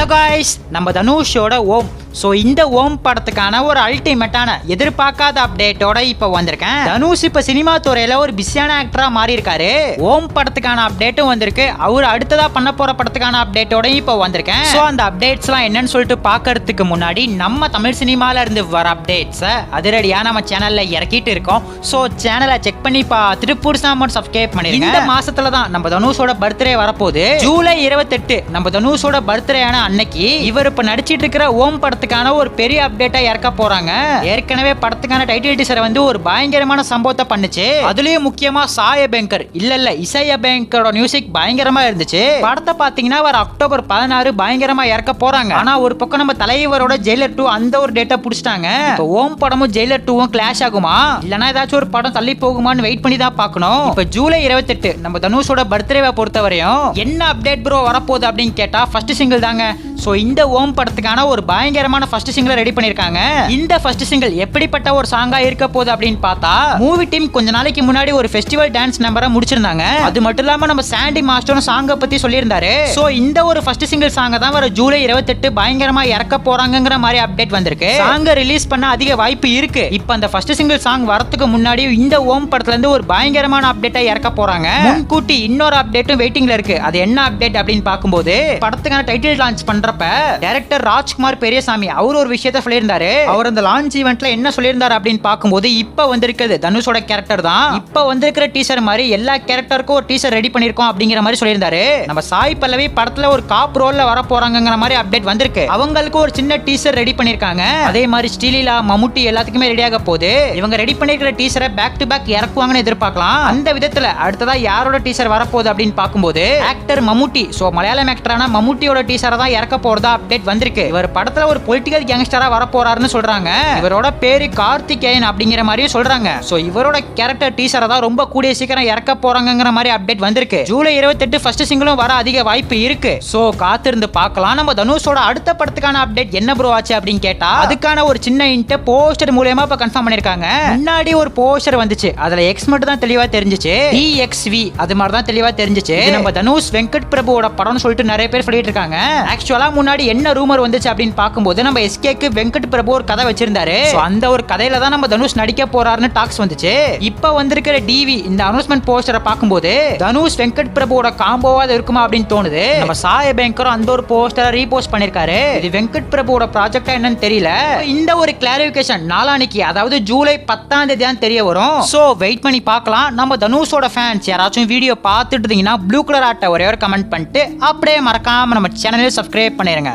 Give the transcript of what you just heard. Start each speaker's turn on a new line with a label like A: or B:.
A: Hello guys, நம்ம தனுஷோட ஓம். So இந்த ஓம் படத்துக்கான ஒரு அல்டிமேட்டான எதிர்பார்க்காத அப்டேட்டோட இப்போ வந்திருக்கேன். தனுஷ் இப்போ சினிமா துறையில ஒரு பிஸியான ஆக்டரா மாறி இருக்காரு. ஓம் படத்துக்கான அப்டேட்டும் வந்திருக்கு. அவர் அடுத்ததா பண்ண போற படத்துக்கான அப்டேட்டோட இப்போ வந்திருக்கேன். ஸோ அந்த அப்டேட்ஸ்லாம் என்னன்னு சொல்லிட்டு பார்க்கறதுக்கு முன்னாடி நம்ம தமிழ் சினிமால இருந்து வர அப்டேட்ஸை அதிரடியா நம்ம சேனல்ல இறக்கிட்டு இருக்கோம். ஸோ சேனலை செக் பண்ணி பார்த்துட்டு புதுசா மட்டும் சப்ஸ்கிரைப் பண்ணிருங்க. இந்த மாசத்துல தான் நம்ம தனுஷோட பர்த்டே வரப்போகுது. ஜூலை 28 நம்ம தனுஷோட பர்த்டே ஆன அன்னைக்கு இவர் இப்ப நடிச்சிட்டு இருக்கிற ஓம் படத்துக்கான ஒரு பெரிய அப்டேட்டா இறக்க போறாங்க. ஏற்கனவே படத்துக்கான டைட்டில் டீசர் வந்து ஒரு பயங்கரமான சம்பவத்தை பண்ணுச்சு. அதுலயும் முக்கியமா சாய் அபியங்கர் இசை அபியங்கரோட மியூசிக் பயங்கரமா இருந்துச்சு. படத்தை பாத்தீங்கன்னா வர அக்டோபர் 16 பயங்கரமா இறக்க போறாங்க. ஆனா ஒரு பக்கம் நம்ம தலைவரோட ஜெயிலர் 2 அந்த ஒரு டேட்டா புடிச்சிட்டாங்க. இப்போ ஓம் படமும் ஜெயிலர் 2 கிளாஷ் ஆகுமா இல்லனா ஏதாச்சும் ஒரு படம் தள்ளி போகுமான்னு வெயிட் பண்ணி தான் பார்க்கணும். இப்போ ஜூலை 28 நம்ம தனுஷோட பர்த்டேவை பொறுத்தவரையும் என்ன அப்டேட் ப்ரோ வரப்போகுது அப்படின்னு கேட்டா ஃபர்ஸ்ட் சிங்கிள் தாங்க. சோ இந்த ஓம் படத்துக்கான ஒரு பயங்கரமான ஃபர்ஸ்ட் சிங்கிள் ரெடி பண்ணிருக்காங்க. இந்த ஃபர்ஸ்ட் சிங்கிள் எப்படிப்பட்ட ஒரு சாங்கா இருக்க போகுது அப்படின்னு பார்த்தா, மூவி டீம் கொஞ்ச நாளைக்கு முன்னாடி ஒரு ஃபெஸ்டிவல் டான்ஸ் நம்பரை முடிச்சிருந்தாங்க. அது மட்டும் இல்லாம நம்ம சாண்டி மாஸ்டரும் சாங்கை பத்தி சொல்லியிருந்தாரு. சோ இந்த ஒரு ஃபர்ஸ்ட் சிங்கிள் சாங்க தான் வர ஜூலை 28 பயங்கரமா இறக்க போறாங்கங்கிற மாதிரி அப்டேட் வந்திருக்கு. சாங்க ரிலீஸ் பண்ண அதிக வாய்ப்பு இருக்கு. இப்போ அந்த ஃபர்ஸ்ட் சிங்கிள் சாங் வரதுக்கு முன்னாடி இந்த ஓம் படத்துல இருந்து ஒரு பயங்கரமான அப்டேட்டா இறக்க போறாங்க. முன்கூட்டி இன்னொரு அப்டேட்டும் வெயிட்டிங்ல இருக்கு. அது என்ன அப்டேட் அப்படின்னு பார்க்கும்போது, படத்துக்கான டைட்டில் லான்ச் பண்றப்ப டைரக்டர் ராஜ்குமார் பெரியசாமி அவர் ஒரு விஷயத்தை சொல்லியிருந்தாரு. அவர் அந்த லான்ச் ஈவென்ட்ல என்ன சொல்லியிருந்தாரு அப்படின்னு பார்க்கும்போது, இப்ப வந்திருக்கிறது தனுஷோட கேரக்டர் தான். இப்ப வந்திருக்கிற டீசர் மாதிரி எல்லா கேரக்டருக்கும் ஒரு டீசர் ரெடி பண்ணிருக்கோம் அப்படிங்கிற மாதிரி சொல்லியிருந்தாரு. நம்ம சாய் பல்லவி படத்துல ஒரு காப் ரோல்ல வர போறாங்கங்கிற மாதிரி அப்டேட் வந்திருக்கு. அவங்களுக்கு ஒரு சின்ன டீசர் ரெடி பண்ணிருக்காங்க. அதே மாதிரி ஸ்ரீலீலா, மம்முட்டி எல்லாத்துக்குமே ரெடியாக போகுது. இவங்க ரெடி பண்ணிருக்கிற டீசரை பேக் டு பேக் இறக்குவாங்கன்னு எதிர்பார்க்கலாம். அந்த விதத்துல அடுத்ததா யாரோட டீசர் வரப்போகுது அப்படின்னு பார்க்கும்போது, ஆக்டர் மம்முட்டி, சோ மலையாளம் ஆக்டரான மம்முட்டியோட டீசரை தான் இறக்க போறதா அப்டேட் வந்திருக்கு. இவர் படத்துல ஒரு பொலிட்டிக்கல் கேங்ஸ்டரா வர போறாருன்னு சொல்றாங்க. இவரோட பேரு கார்த்திகேயன் அப்படிங்கிற மாதிரியும் சொல்றாங்க. சோ இவரோட கேரக்டர் டீசரை தான் ரொம்ப கூடிய சீக்கிரம் இறக்க போறாங்கங்கிற மாதிரி அப்டேட் வந்திருக்கு. ஜூலை 28 ஃபர்ஸ்ட் சிங்கிளும் வர அதிக வாய்ப்பு இருக்கு. சோ காத்திருந்து பார்க்கலாம். நம்ம தனுஷோட அடுத்த படத்துக்கான அப்டேட் என்ன ப்ரோ ஆச்சு அப்படின்னு கேட்டா, அதுக்கான ஒரு சின்ன இன்ட் போஸ்டர் மூலமா இப்ப கன்ஃபார்ம் பண்ணிருக்காங்க. முன்னாடி ஒரு போஸ்டர் வந்துச்சு. அதுல எக்ஸ் மட்டும் தான் தெளிவா தெரிஞ்சுச்சு. DXV அது மாதிரி தான் தெளிவா தெரிஞ்சுச்சு. நம்ம தனுஷ் வெங்கட் பிரபுவோட படம்னு சொல்லிட்டு நிறைய பேர் சொல்லிட்டு இருக்காங்க. ஆக்சுவலா முன்னாடி என்ன ரூமர் வந்துச்சு அப்படின்னு பார்க்கும்போது, நம்ம எஸ்கேக்கு வெங்கட் பிரபு ஒரு கதை வச்சிருந்தாரு. அந்த ஒரு கதையில தான் நம்ம தனுஷ் நடிக்க போறாருன்னு டாக்ஸ் வந்துச்சு. இப்ப வந்திருக்கிற டிவி இந்த அனௌன்ஸ்மெண்ட் போஸ்டரை பார்க்கும்போது தனுஷ் வெங்கட் பிரபுவோட காம்போவா இருக்குமா அப்படின்னு தோணுது. நம்ம சாய் பேங்கரும் அந்த ஒரு போஸ்டரை ரீபோஸ்ட் பண்ணிருக்காரு. இது வெங்கட் பிரபுவோட ப்ராஜெக்டா என்னன்னு தெரியல. இந்த ஒரு கிளாரிபிகேஷன் நாளானிக்கு, அதாவது ஜூலை 10ஆம் தேதி தான் தெரிய வரும். சோ வெயிட் பண்ணி பார்க்கலாம். நம்ம தனுஷோட ஃபேன்ஸ் யாராச்சும் வீடியோ பார்த்துட்டு இருந்தீங்கன்னா ப்ளூ கலர் ஆட்ட ஒரே ஒரு கமெண்ட் பண்ணிட்டு அப்படியே மறக்காம நம்ம சேனலை சப்ஸ்கிரைப் பண்ணிருங்க.